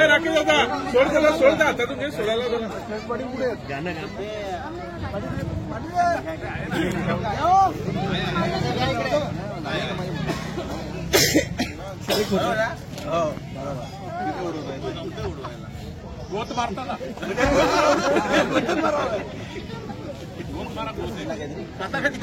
राखी होता सोडता आता तुम्ही सोडायला गोत मारता आता कधी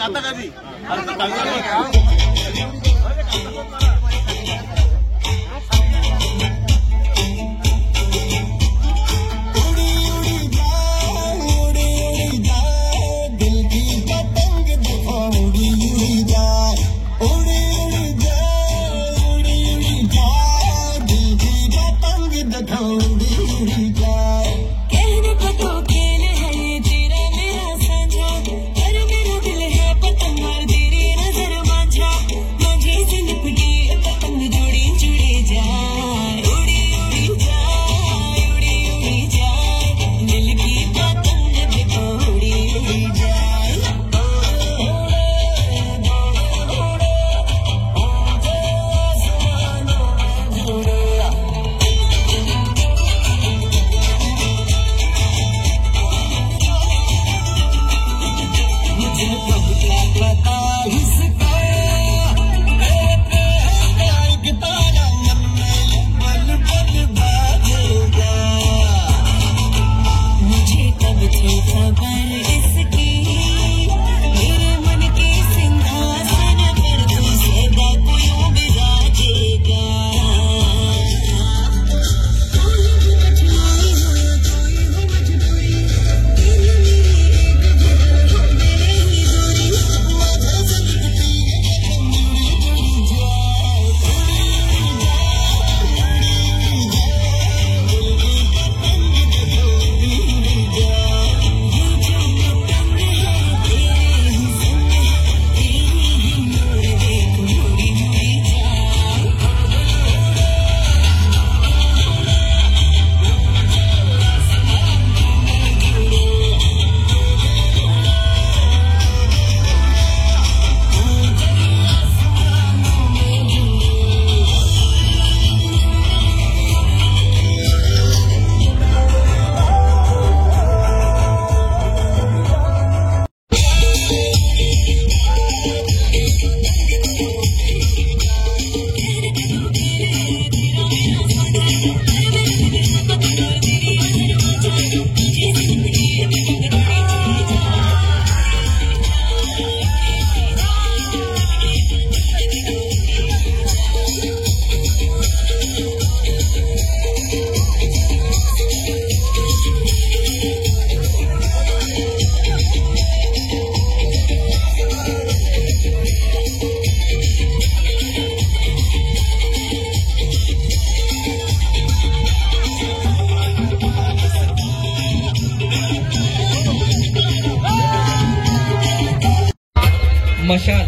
मशाल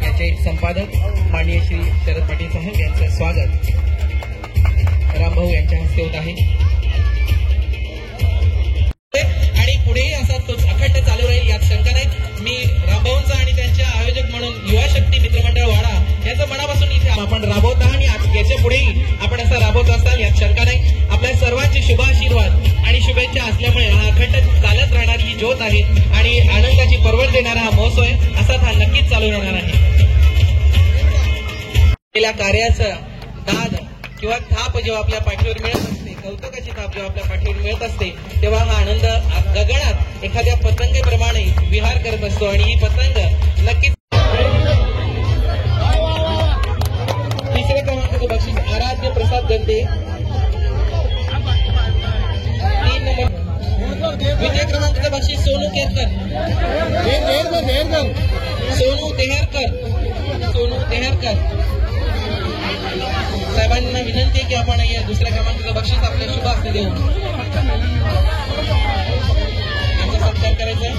याचे संपादक माननीय श्री शरद पाटील साहेब यांचं स्वागत रामभाऊ यांच्या हस्ते होत आहे आणि पुढेही असा तोच अखंड चालू राहील यात शंका नाही. मी रामभाऊंचा आणि त्यांच्या आयोजक म्हणून युवा शक्ती मित्रमंडळ वाडा याचं मनापासून इथे आपण राबवत आहात आणि याच्या पुढेही आपण असं राबवत असाल यात शंका नाही. आपल्या सर्वांचे शुभ आशीर्वाद आणि शुभेच्छा असल्यामुळे हा अखंड चालत राहणारी ही ज्योत आहे आणि आनंदाची परवड देणारा हा महोत्सव आहे असाच हा नक्कीच चालू राहणार आहे. केलेल्या कार्याचं दाद किंवा थाप जेव्हा आपल्या पाठीवर मिळत असते, कौतुकाची थाप जेव्हा आपल्या पाठीवर मिळत असते तेव्हा हा आनंद गगनात एखाद्या पतंगेप्रमाणे विहार करत असतो आणि ही पतंग नक्कीच कोल्हटकर साहेबांना विनंती आहे की आपण या दुसऱ्या क्रमांकाचं बक्षीस आपल्या शुभ हस्ते देऊ. यांचा सत्कार करायचा आहे.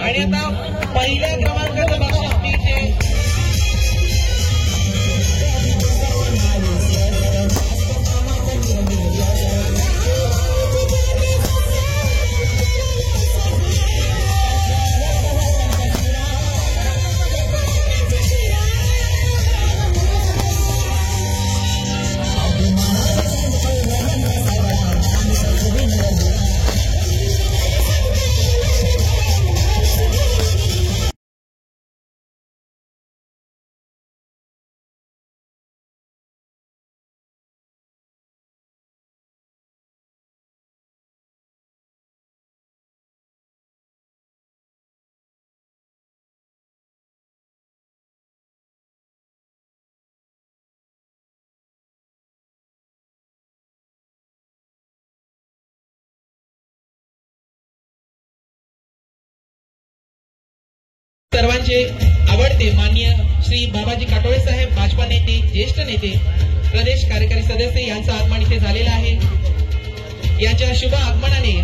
आणि आता पहिल्या क्रमांकाचं बक्षीस मिळते सर्वांचे आवडते माननीय श्री बाबाजी काटोळे साहेब, भाजपा नेते, ज्येष्ठ नेते, प्रदेश कार्यकारी सदस्य यांचं आगमन इथे झालेलं आहे. यांच्या शुभ आगमनाने